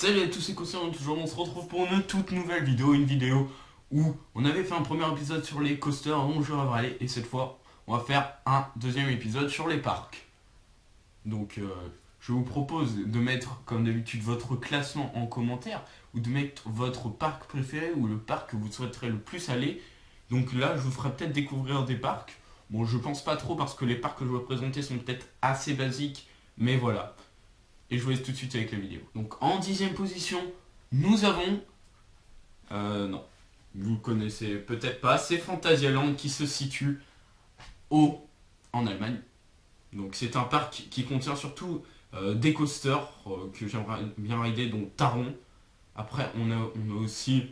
Salut à tous, c'est Conscient, toujours on se retrouve pour une toute nouvelle vidéo, une vidéo où on avait fait un premier épisode sur les coasters, on joue à Raleigh, et cette fois on va faire un deuxième épisode sur les parcs. Donc je vous propose de mettre comme d'habitude votre classement en commentaire ou de mettre votre parc préféré ou le parc que vous souhaiterez le plus aller. Donc là je vous ferai peut-être découvrir des parcs. Bon, je pense pas trop parce que les parcs que je vais présenter sont peut-être assez basiques, mais voilà. Et je vous laisse tout de suite avec la vidéo. Donc en dixième position, nous avons... non, vous connaissez peut-être pas, c'est Phantasialand qui se situe au... en Allemagne. Donc c'est un parc qui contient surtout des coasters que j'aimerais bien rider, donc Taron. Après on a aussi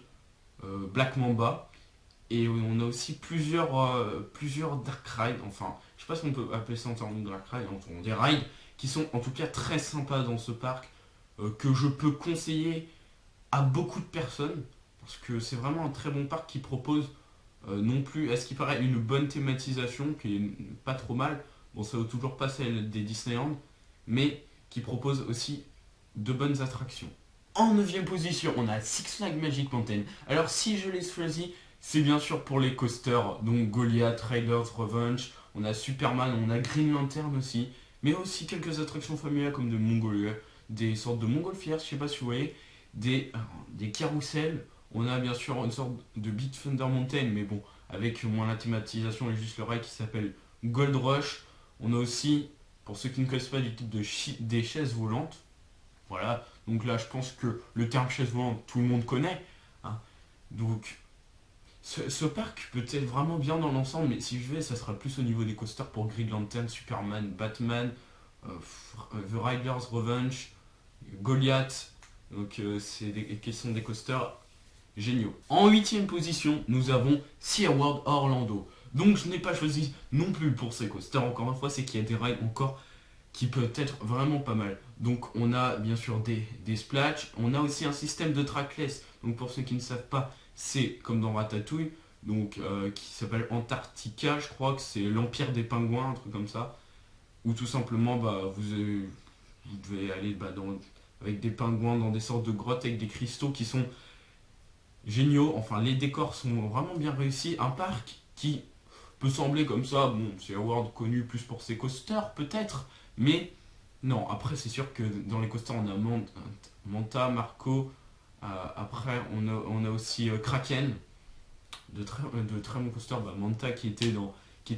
Black Mamba. Et on a aussi plusieurs Dark Rides, enfin, je sais pas si on peut appeler ça en termes de Dark Ride, hein, des rides qui sont en tout cas très sympas dans ce parc, que je peux conseiller à beaucoup de personnes, parce que c'est vraiment un très bon parc qui propose non plus, à ce qui paraît, une bonne thématisation, qui est pas trop mal, bon ça vaut toujours pas celle des Disneyland, mais qui propose aussi de bonnes attractions. En neuvième position, on a Six Flags Magic Mountain. Alors si je l'ai choisi, c'est bien sûr pour les coasters, donc Goliath, Raiders Revenge, on a Superman, on a Green Lantern aussi, mais aussi quelques attractions familiales comme de Mongolia, des sortes de montgolfières, je sais pas si vous voyez, des carousels, on a bien sûr une sorte de Big Thunder Mountain, mais bon, avec moins la thématisation et juste le rail qui s'appelle Gold Rush. On a aussi, pour ceux qui ne connaissent pas du type des chaises volantes, voilà, donc là je pense que le terme chaise volante, tout le monde connaît, hein. Donc ce parc peut être vraiment bien dans l'ensemble, mais si je vais, ça sera plus au niveau des coasters pour Green Lantern, Superman, Batman, The Riders Revenge, Goliath. Donc c'est qui sont des coasters géniaux. En huitième position, nous avons SeaWorld Orlando. Donc je n'ai pas choisi non plus pour ces coasters, encore une fois, c'est qu'il y a des rides encore qui peuvent être vraiment pas mal. Donc on a bien sûr des splashs, on a aussi un système de trackless. Donc pour ceux qui ne savent pas, c'est comme dans Ratatouille, donc qui s'appelle Antarctica, je crois que c'est l'Empire des Pingouins, un truc comme ça. Ou tout simplement vous devez aller avec des pingouins dans des sortes de grottes avec des cristaux qui sont géniaux. Enfin les décors sont vraiment bien réussis. Un parc qui peut sembler comme ça, bon c'est World connu plus pour ses coasters peut-être, mais non, après c'est sûr que dans les coasters on a Manta, Marco, après on a aussi Kraken, de très bons coasters, Manta qui était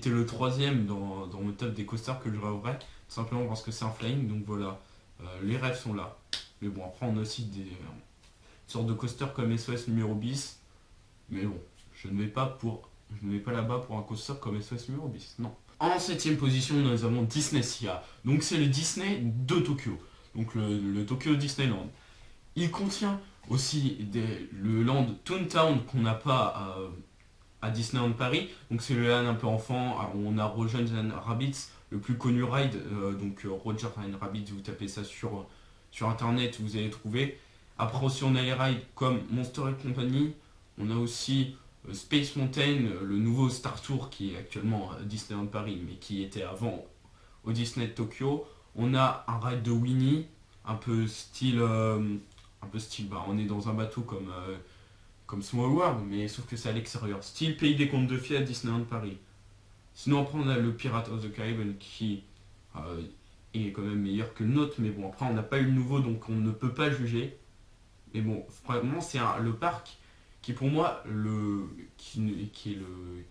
le troisième dans le top des coasters que je rêverais, tout simplement parce que c'est un flying, donc voilà, les rêves sont là. Mais bon, après on a aussi des sortes de coasters comme SOS numéro bis, mais bon, je ne vais pas là-bas pour un coaster comme SOS numéro bis, non. En septième position, nous avons Disney Sea. Donc c'est le Disney de Tokyo. Donc le Tokyo Disneyland. Il contient aussi le land Toontown qu'on n'a pas à Disneyland Paris. Donc c'est le land un peu enfant. Alors, on a Roger and Rabbits, le plus connu ride. Roger and Rabbits, vous tapez ça sur internet, vous allez trouver. Après aussi on a les rides comme Monster Company. On a aussi Space Mountain, le nouveau Star Tour qui est actuellement à Disneyland Paris, mais qui était avant au Disney de Tokyo. On a un ride de Winnie, un peu style, on est dans un bateau comme Small World, mais sauf que c'est à l'extérieur. Style Pays des Contes de Fées à Disneyland Paris. Sinon après on a le Pirate of the Caribbean qui est quand même meilleur que le nôtre, mais bon après on n'a pas eu le nouveau donc on ne peut pas juger. Mais bon, vraiment c'est le parc qui pour moi qui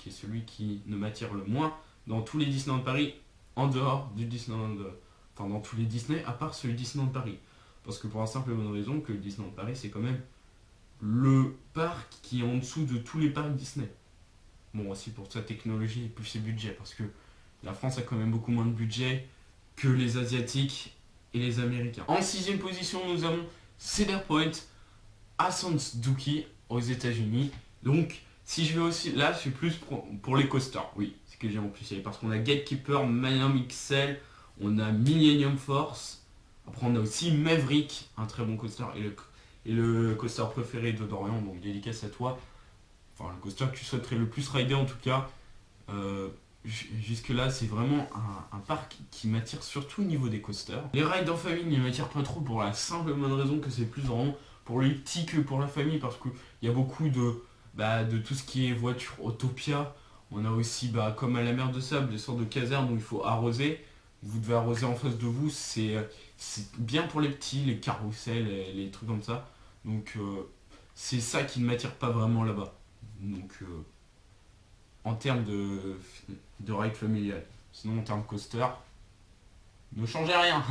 est celui qui ne m'attire le moins dans tous les Disneyland Paris en dehors du Disneyland, enfin dans tous les Disney à part celui Disneyland Paris, parce que pour la simple et bonne raison que le Disneyland Paris c'est quand même le parc qui est en dessous de tous les parcs Disney. Bon, aussi pour sa technologie et plus ses budgets, parce que la France a quand même beaucoup moins de budget que les Asiatiques et les Américains. En sixième position, nous avons Cedar Point à Sandsouki aux États-Unis. Donc, si je vais aussi là, je suis plus pour les coasters. Oui, c'est ce que j'ai en plus. Parce qu'on a Gatekeeper, Millennium XL, on a Millennium Force. Après, on a aussi Maverick, un très bon coaster, et le coaster préféré de Dorian, donc dédicace à toi. Enfin, le coaster que tu souhaiterais le plus rider en tout cas. Jusque là c'est vraiment un parc qui m'attire surtout au niveau des coasters. Les rides en famille ne m'attirent pas trop pour la simple et bonne raison que c'est plus vraiment pour les petits que pour la famille, parce qu'il y a beaucoup de tout ce qui est voiture Autopia. On a aussi comme à la mer de sable des sortes de casernes où il faut arroser. Vous devez arroser en face de vous, c'est bien pour les petits, les carrousels, les trucs comme ça. Donc c'est ça qui ne m'attire pas vraiment là-bas. Donc en termes de ride familiale. Sinon en termes coaster, ne changez rien.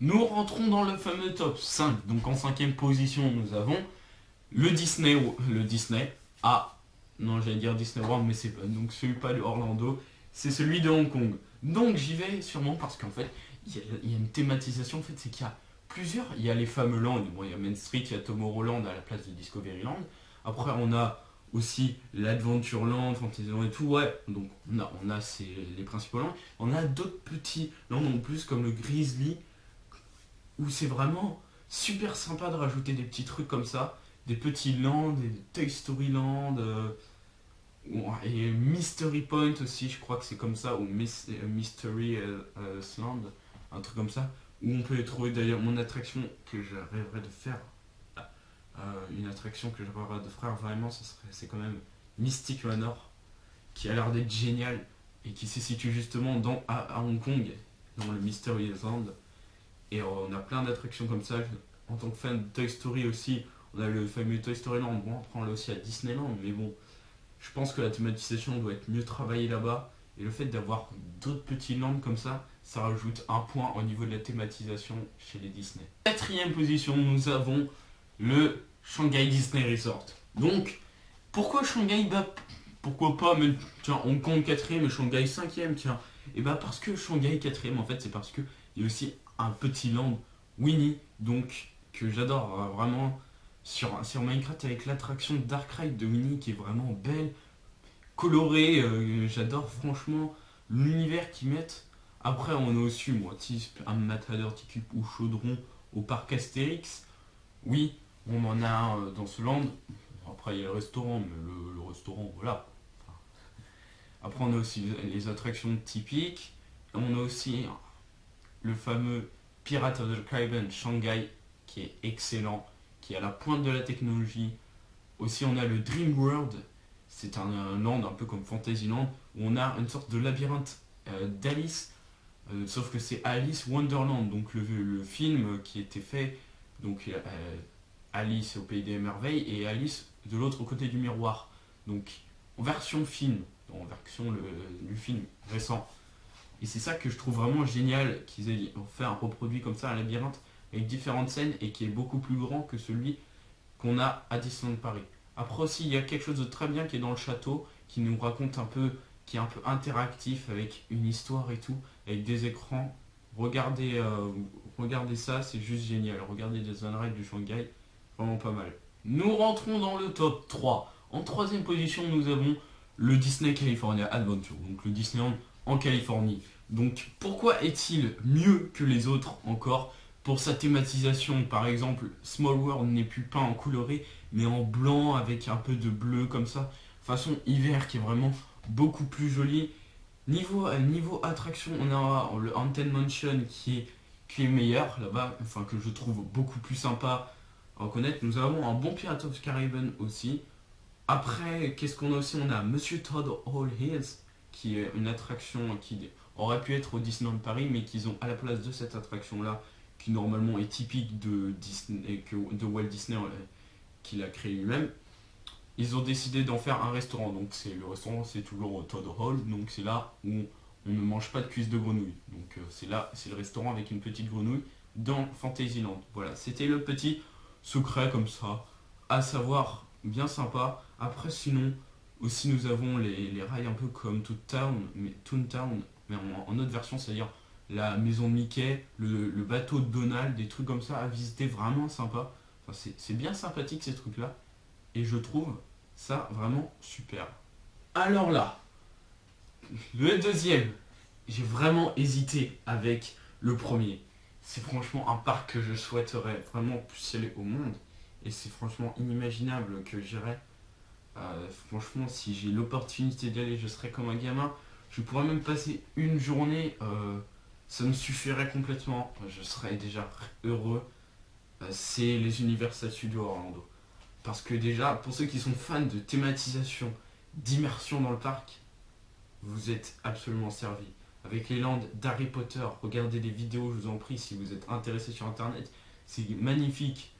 Nous rentrons dans le fameux top 5. Donc en cinquième position, nous avons le Disney. Le Disney. Ah, non, j'allais dire Disney World, mais c'est pas. Donc celui pas de Orlando, c'est celui de Hong Kong. Donc j'y vais sûrement parce qu'en fait, il y a une thématisation. En fait, c'est qu'il y a plusieurs. Il y a les fameux lands. Bon, il y a Main Street, il y a Tomorrowland à la place de Discoveryland. Après, on a aussi l'Adventureland, Fantasyland et tout. Ouais, donc on a les principaux lands. On a d'autres petits lands en plus, comme le Grizzly, où c'est vraiment super sympa de rajouter des petits trucs comme ça, des petits lands, des Toy Story Land, et Mystery Point aussi, je crois que c'est comme ça, ou Mystery Land, un truc comme ça, où on peut y trouver d'ailleurs mon attraction que je rêverais de faire. Une attraction que je rêverais de faire vraiment, c'est quand même Mystic Manor, qui a l'air d'être génial et qui se situe justement à Hong Kong, dans le Mystery Land. Et on a plein d'attractions comme ça. En tant que fan de Toy Story aussi, on a le fameux Toy Story Land. Bon, après on l'a aussi à Disneyland, mais bon, je pense que la thématisation doit être mieux travaillée là-bas. Et le fait d'avoir d'autres petits lands comme ça rajoute un point au niveau de la thématisation chez les Disney. Quatrième position, nous avons le Shanghai Disney Resort. Donc, pourquoi Shanghai? Pourquoi pas, mais tiens, Hong Kong 4ème et Shanghai 5ème, tiens. Et parce que Shanghai 4ème, en fait, c'est parce que il y a aussi un petit land Winnie, donc que j'adore vraiment sur Minecraft, avec l'attraction Dark Ride de Winnie qui est vraiment belle, colorée. J'adore franchement l'univers qu'ils mettent. Après, on a aussi, moi, un matador Ticup ou Chaudron au parc Astérix. Oui, on en a un dans ce land. Après, il y a le restaurant, mais le restaurant, voilà. Après, on a aussi les attractions typiques. On a aussi le fameux Pirates of the Caribbean Shanghai, qui est excellent, qui est à la pointe de la technologie. Aussi, on a le Dream World. C'est un land un peu comme Fantasyland, où on a une sorte de labyrinthe d'Alice, sauf que c'est Alice Wonderland, donc le film qui était fait, donc Alice au pays des merveilles et Alice de l'autre côté du miroir. Donc en version film, en version du film récent. Et c'est ça que je trouve vraiment génial, qu'ils aient fait un reproduit comme ça, un labyrinthe, avec différentes scènes, et qui est beaucoup plus grand que celui qu'on a à Disneyland Paris. Après aussi, il y a quelque chose de très bien qui est dans le château, qui nous raconte un peu, qui est un peu interactif, avec une histoire et tout, avec des écrans. Regardez ça, c'est juste génial. Regardez les Ride du Shanghai, vraiment pas mal. Nous rentrons dans le top 3. En troisième position, nous avons le Disney California Adventure, donc le Disneyland en Californie. Donc pourquoi est-il mieux que les autres encore? Pour sa thématisation, par exemple, Small World n'est plus peint en coloré, mais en blanc avec un peu de bleu comme ça, façon hiver qui est vraiment beaucoup plus joli. Niveau attraction, on a le Haunted Mansion qui est meilleur là-bas, enfin que je trouve beaucoup plus sympa à reconnaître. Nous avons un bon Pirates of the Caribbean aussi. Après, qu'est-ce qu'on a aussi? On a Monsieur Todd All Hills, qui est une attraction qui aurait pu être au Disneyland Paris, mais qu'ils ont à la place de cette attraction-là, qui normalement est typique de Disney, de Walt Disney, qu'il a créé lui-même. Ils ont décidé d'en faire un restaurant. Donc le restaurant, c'est toujours Todd Hall, donc c'est là où on ne mange pas de cuisses de grenouille. Donc c'est le restaurant avec une petite grenouille dans Fantasyland. Voilà, c'était le petit secret comme ça, à savoir, bien sympa. Après, sinon, aussi nous avons les rails un peu comme Toontown, mais en autre version, c'est-à-dire la maison de Mickey, le bateau de Donald, des trucs comme ça à visiter, vraiment sympa. Enfin, c'est bien sympathique ces trucs-là, et je trouve ça vraiment super. Alors là, le deuxième, j'ai vraiment hésité avec le premier. C'est franchement un parc que je souhaiterais vraiment plus aller au monde, et c'est franchement inimaginable que j'irais. Franchement, si j'ai l'opportunité d'y aller, je serais comme un gamin. Je pourrais même passer une journée, ça me suffirait complètement. Je serais déjà heureux. C'est les Universal Studios Orlando. Parce que déjà, pour ceux qui sont fans de thématisation, d'immersion dans le parc, vous êtes absolument servi. Avec les landes d'Harry Potter, regardez des vidéos, je vous en prie, si vous êtes intéressé sur internet. C'est magnifique.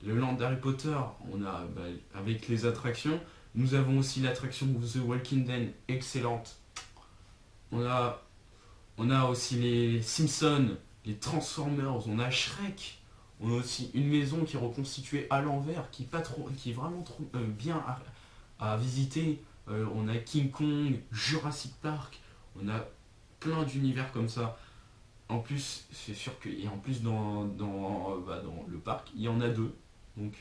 Le land d'Harry Potter, on a avec les attractions. Nous avons aussi l'attraction The Walking Dead, excellente. On a, on a aussi les Simpsons, les Transformers, on a Shrek. On a aussi une maison qui est reconstituée à l'envers, qui est vraiment trop, bien à visiter. On a King Kong, Jurassic Park, on a plein d'univers comme ça. En plus, c'est sûr que et en plus dans le parc, il y en a deux. Donc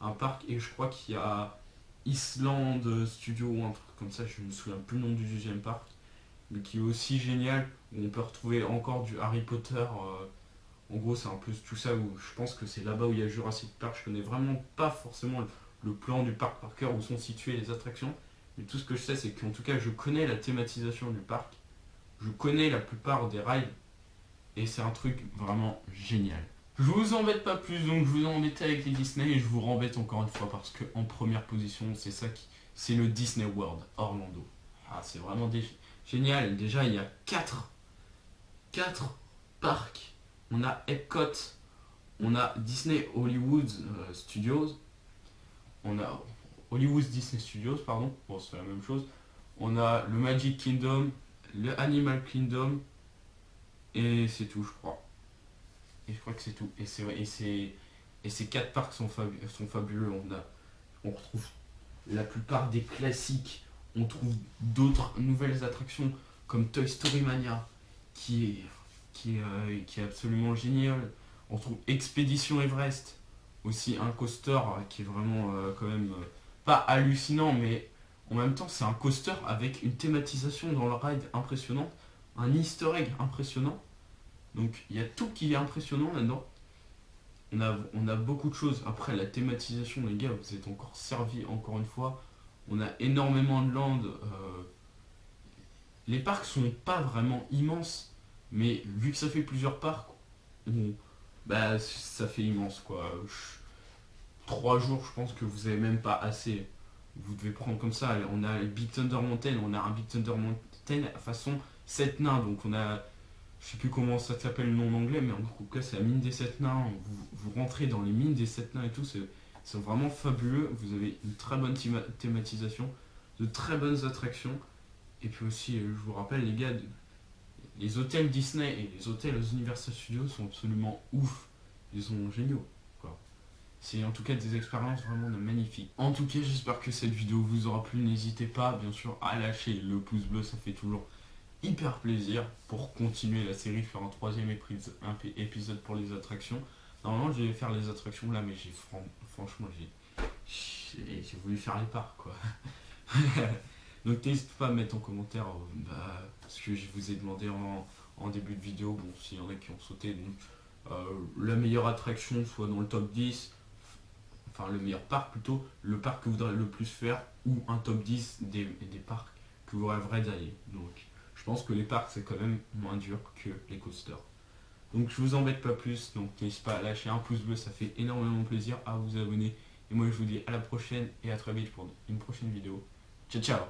un parc et je crois qu'il y a Island Studio ou un truc comme ça, je me souviens plus le nom du deuxième parc, mais qui est aussi génial, où on peut retrouver encore du Harry Potter. En gros, c'est un peu tout ça où je pense que c'est là-bas où il y a Jurassic Park. Je connais vraiment pas forcément le plan du parc par cœur, où sont situées les attractions. Mais tout ce que je sais, c'est qu'en tout cas, je connais la thématisation du parc. Je connais la plupart des rides. Et c'est un truc vraiment génial. Je vous embête pas plus, donc je vous ai embêté avec les Disney et je vous rembête encore une fois parce que en première position, c'est le Disney World Orlando. Ah, c'est vraiment génial. Déjà, il y a 4 parcs. On a Epcot, on a Disney Hollywood Studios, on a Hollywood Disney Studios, pardon, bon c'est la même chose. On a le Magic Kingdom, le Animal Kingdom, et c'est tout, je crois. Et je crois que c'est tout. Et ces 4 parcs sont fabuleux. On retrouve la plupart des classiques. On trouve d'autres nouvelles attractions comme Toy Story Mania, qui est absolument génial. On trouve Expédition Everest, aussi un coaster qui est vraiment quand même pas hallucinant, mais en même temps c'est un coaster avec une thématisation dans le ride impressionnante, un easter egg impressionnant. Donc il y a tout qui est impressionnant là-dedans. On a beaucoup de choses. Après la thématisation, les gars, vous êtes encore servis encore une fois. On a énormément de landes. Les parcs sont pas vraiment immenses, mais vu que ça fait plusieurs parcs, ça fait immense quoi. 3 jours, je pense que vous avez même pas assez. Vous devez prendre comme ça. On a le Big Thunder Mountain, on a un Big Thunder Mountain façon 7 nains. Donc on a, je sais plus comment ça s'appelle le nom en anglais, mais en tout cas c'est la mine des 7 nains. Vous rentrez dans les mines des 7 nains et tout, c'est vraiment fabuleux. Vous avez une très bonne thématisation, de très bonnes attractions. Et puis aussi, je vous rappelle les gars, les hôtels Disney et les hôtels Universal Studios sont absolument ouf. Ils sont géniaux. Quoi. C'est en tout cas des expériences vraiment magnifiques. En tout cas, j'espère que cette vidéo vous aura plu. N'hésitez pas, bien sûr, à lâcher le pouce bleu. Ça fait toujours hyper plaisir pour continuer la série, faire un troisième épisode pour les attractions. Normalement, je vais faire les attractions là, mais franchement, j'ai voulu faire les parcs, quoi. Donc n'hésitez pas à mettre en commentaire ce que je vous ai demandé en début de vidéo. Bon, s'il y en a qui ont sauté, donc la meilleure attraction soit dans le top 10, enfin le meilleur parc plutôt, le parc que vous voudrez le plus faire, ou un top 10 des parcs que vous rêverez d'aller. Donc je pense que les parcs c'est quand même moins dur que les coasters. Donc je vous embête pas plus, donc n'hésitez pas à lâcher un pouce bleu, ça fait énormément plaisir, à vous abonner. Et moi je vous dis à la prochaine et à très vite pour une prochaine vidéo. Ciao ciao.